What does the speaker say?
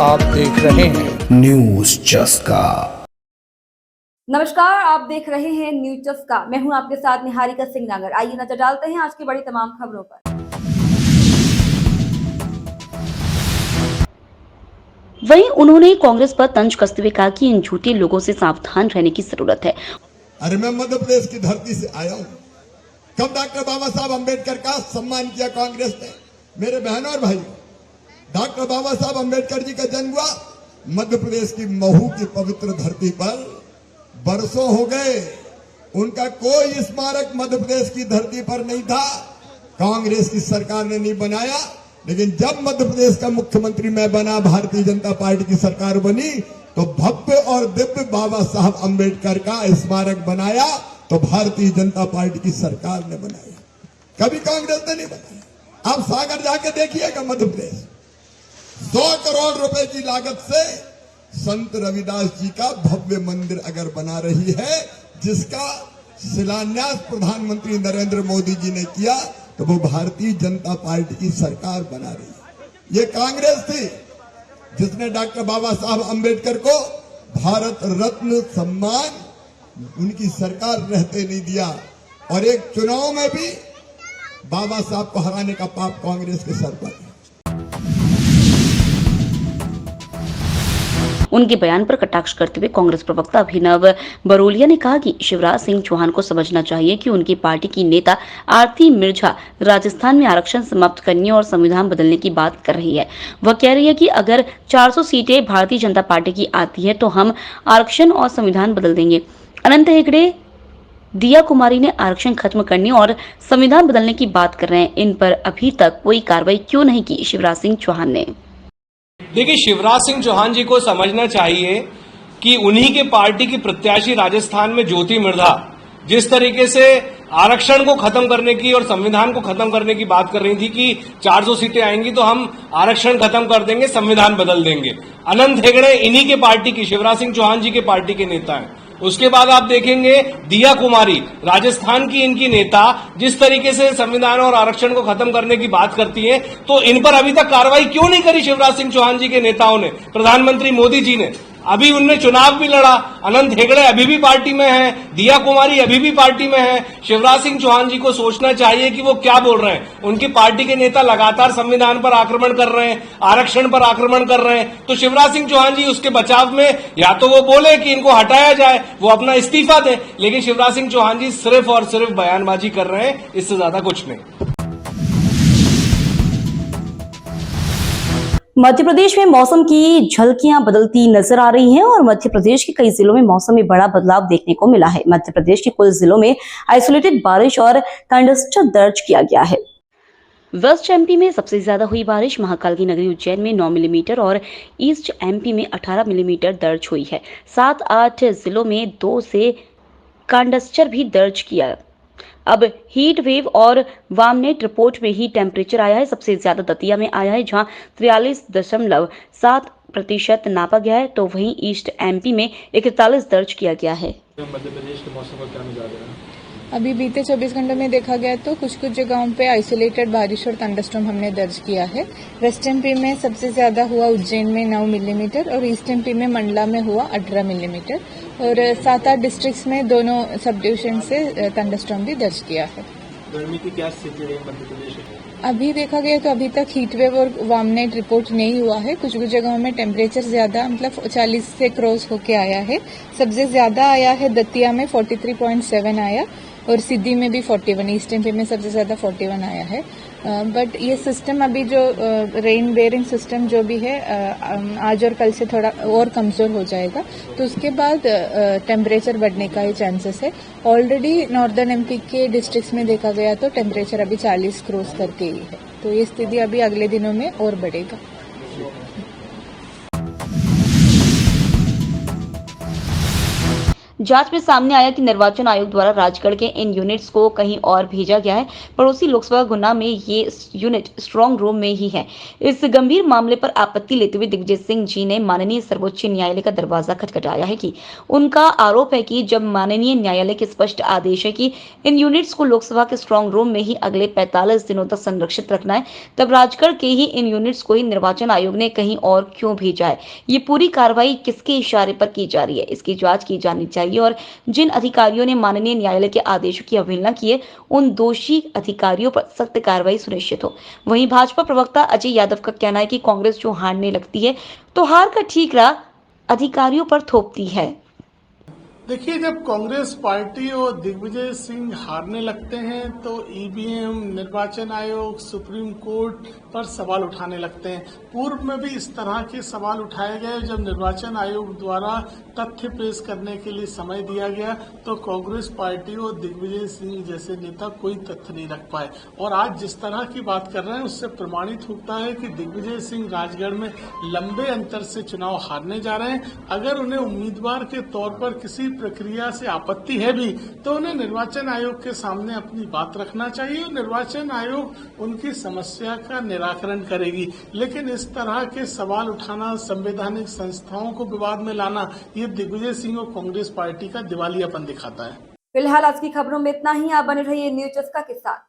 आप देख रहे हैं न्यूज चस्का। नमस्कार, आप देख रहे हैं न्यूज चस्का। मैं हूं आपके साथ निहारिका सिंह नागर। आइए नजर डालते हैं आज की बड़ी तमाम खबरों पर। वहीं उन्होंने कांग्रेस पर तंज कसते हुए कहा कि इन झूठे लोगों से सावधान रहने की जरूरत है। अरे मैं मध्य प्रदेश की धरती से आया हूं। कब डॉक्टर बाबा साहब अंबेडकर का सम्मान किया कांग्रेस ने? मेरे बहनों और भाइयों, डॉक्टर बाबा साहब अंबेडकर जी का जन्म हुआ मध्य प्रदेश की महू की पवित्र धरती पर। बरसों हो गए, उनका कोई स्मारक मध्य प्रदेश की धरती पर नहीं था। कांग्रेस की सरकार ने नहीं बनाया, लेकिन जब मध्य प्रदेश का मुख्यमंत्री मैं बना, भारतीय जनता पार्टी की सरकार बनी, तो भव्य और दिव्य बाबा साहब अंबेडकर का स्मारक बनाया तो भारतीय जनता पार्टी की सरकार ने बनाया, कभी कांग्रेस ने नहीं बनाया। आप सागर जाके देखिएगा, मध्य प्रदेश 100 करोड़ रुपए की लागत से संत रविदास जी का भव्य मंदिर अगर बना रही है, जिसका शिलान्यास प्रधानमंत्री नरेंद्र मोदी जी ने किया, तो वो भारतीय जनता पार्टी की सरकार बना रही है। ये कांग्रेस थी जिसने डॉक्टर बाबा साहब अंबेडकर को भारत रत्न सम्मान उनकी सरकार रहते नहीं दिया, और एक चुनाव में भी बाबा साहब को हराने का पाप कांग्रेस के सर पर है। उनके बयान पर कटाक्ष करते हुए कांग्रेस प्रवक्ता अभिनव बरोलिया ने कहा कि शिवराज सिंह चौहान को समझना चाहिए कि उनकी पार्टी की नेता आरती मिर्झा राजस्थान में आरक्षण समाप्त करने और संविधान बदलने की बात कर रही है। वह कह रही है कि अगर 400 सीटें भारतीय जनता पार्टी की आती है तो हम आरक्षण और संविधान बदल देंगे। अनंत हेगड़े, दिया कुमारी ने आरक्षण खत्म करने और संविधान बदलने की बात कर रहे हैं। इन पर अभी तक कोई कार्रवाई क्यों नहीं की शिवराज सिंह चौहान ने? देखिए, शिवराज सिंह चौहान जी को समझना चाहिए कि उन्हीं के पार्टी की प्रत्याशी राजस्थान में ज्योति मिर्धा जिस तरीके से आरक्षण को खत्म करने की और संविधान को खत्म करने की बात कर रही थी कि 400 सीटें आएंगी तो हम आरक्षण खत्म कर देंगे, संविधान बदल देंगे। अनंत हेगड़े इन्हीं के पार्टी की, शिवराज सिंह चौहान जी के पार्टी के नेता हैं। उसके बाद आप देखेंगे दिया कुमारी, राजस्थान की इनकी नेता, जिस तरीके से संविधान और आरक्षण को खत्म करने की बात करती है, तो इन पर अभी तक कार्रवाई क्यों नहीं करी शिवराज सिंह चौहान जी के नेताओं ने, प्रधानमंत्री मोदी जी ने? अभी उनने चुनाव भी लड़ा। अनंत हेगड़े अभी भी पार्टी में है, दिया कुमारी अभी भी पार्टी में है। शिवराज सिंह चौहान जी को सोचना चाहिए कि वो क्या बोल रहे हैं। उनकी पार्टी के नेता लगातार संविधान पर आक्रमण कर रहे हैं, आरक्षण पर आक्रमण कर रहे हैं, तो शिवराज सिंह चौहान जी उसके बचाव में या तो वो बोले कि इनको हटाया जाए, वो अपना इस्तीफा दें, लेकिन शिवराज सिंह चौहान जी सिर्फ और सिर्फ बयानबाजी कर रहे हैं, इससे ज्यादा कुछ नहीं। मध्य प्रदेश में मौसम की झलकियां बदलती नजर आ रही हैं और मध्य प्रदेश के कई जिलों में मौसम में बड़ा बदलाव देखने को मिला है। मध्य प्रदेश के कुछ जिलों में आइसोलेटेड बारिश और थंडरस्टॉर्म दर्ज किया गया है। वेस्ट एमपी में सबसे ज्यादा हुई बारिश महाकाल की नगरी उज्जैन में 9 मिलीमीटर और ईस्ट एमपी में 18 मिलीमीटर दर्ज हुई है। 7-8 जिलों में 2 से थंडरस्टॉर्म भी दर्ज किया। अब हीट वेव और वार्मनेट रिपोर्ट में ही टेम्परेचर आया है। सबसे ज्यादा दतिया में आया है, जहां 43.7% नापा गया है, तो वहीं ईस्ट एमपी में 41 दर्ज किया गया है। मध्य प्रदेश के मौसम का क्या मिजाज है? अभी बीते 24 घंटों में देखा गया तो कुछ जगहों पे आइसोलेटेड बारिश और थंडरस्टॉर्म हमने दर्ज किया है। वेस्ट एमपी में सबसे ज्यादा हुआ उज्जैन में 9 मिलीमीटर और ईस्ट एमपी में मंडला में हुआ 18 मिलीमीटर और 7-8 डिस्ट्रिक्ट्स में दोनों सब डिविजन से थंडरस्टॉर्म भी दर्ज किया है। गर्मी की क्या स्थिति है मध्य प्रदेश में? अभी देखा गया तो अभी तक हीट वेव और वार्मनेट रिपोर्ट नहीं हुआ है। कुछ जगहों में टेम्परेचर ज्यादा मतलब 40 से क्रॉस होके आया है। सबसे ज्यादा आया है दतिया में 43.7 आया और सिद्धि में भी 41, ईस्ट एमपी में सबसे ज्यादा 41 आया है। बट ये सिस्टम अभी जो रेन बेयरिंग सिस्टम जो भी है आज और कल से थोड़ा और कमजोर हो जाएगा, तो उसके बाद टेम्परेचर बढ़ने का ही चांसेस है। ऑलरेडी नॉर्दर्न एमपी के डिस्ट्रिक्ट्स में देखा गया तो टेम्परेचर अभी 40 क्रॉस करके ही है, तो ये स्थिति अभी अगले दिनों में और बढ़ेगा। जांच में सामने आया कि निर्वाचन आयोग द्वारा राजगढ़ के इन यूनिट्स को कहीं और भेजा गया है। पड़ोसी लोकसभा गुना में ये यूनिट स्ट्रांग रूम में ही है। इस गंभीर मामले पर आपत्ति लेते हुए दिग्विजय सिंह जी ने माननीय सर्वोच्च न्यायालय का दरवाजा खटखटाया है कि उनका आरोप है कि जब माननीय न्यायालय के स्पष्ट आदेश है कि इन यूनिट्स को लोकसभा के स्ट्रांग रूम में ही अगले 45 दिनों तक संरक्षित रखना है, तब राजगढ़ के ही इन यूनिट्स को ही निर्वाचन आयोग ने कहीं और क्यों भेजा है। ये पूरी कार्रवाई किसके इशारे पर की जा रही है, इसकी जांच की जानी चाहिए और जिन अधिकारियों ने माननीय न्यायालय के आदेशों की अवहेलना की है, उन दोषी अधिकारियों पर सख्त कार्रवाई सुनिश्चित हो। वहीं भाजपा प्रवक्ता अजय यादव का कहना है कि कांग्रेस जो हारने लगती है तो हार का ठीकरा अधिकारियों पर थोपती है। देखिए, जब कांग्रेस पार्टी और दिग्विजय सिंह हारने लगते हैं तो ईवीएम, निर्वाचन आयोग, सुप्रीम कोर्ट पर सवाल उठाने लगते हैं। पूर्व में भी इस तरह के सवाल उठाए गए। जब निर्वाचन आयोग द्वारा तथ्य पेश करने के लिए समय दिया गया तो कांग्रेस पार्टी और दिग्विजय सिंह जैसे नेता कोई तथ्य नहीं रख पाए। और आज जिस तरह की बात कर रहे हैं उससे प्रमाणित होता है कि दिग्विजय सिंह राजगढ़ में लंबे अंतर से चुनाव हारने जा रहे हैं। अगर उन्हें उम्मीदवार के तौर पर किसी प्रक्रिया से आपत्ति है भी तो उन्हें निर्वाचन आयोग के सामने अपनी बात रखना चाहिए और निर्वाचन आयोग उनकी समस्या का निराकरण करेगी। लेकिन इस तरह के सवाल उठाना, संवैधानिक संस्थाओं को विवाद में लाना, ये दिग्विजय सिंह और कांग्रेस पार्टी का दिवालियापन दिखाता है। फिलहाल आज की खबरों में इतना ही। आप बने रहिए न्यूज़ चस्का के साथ।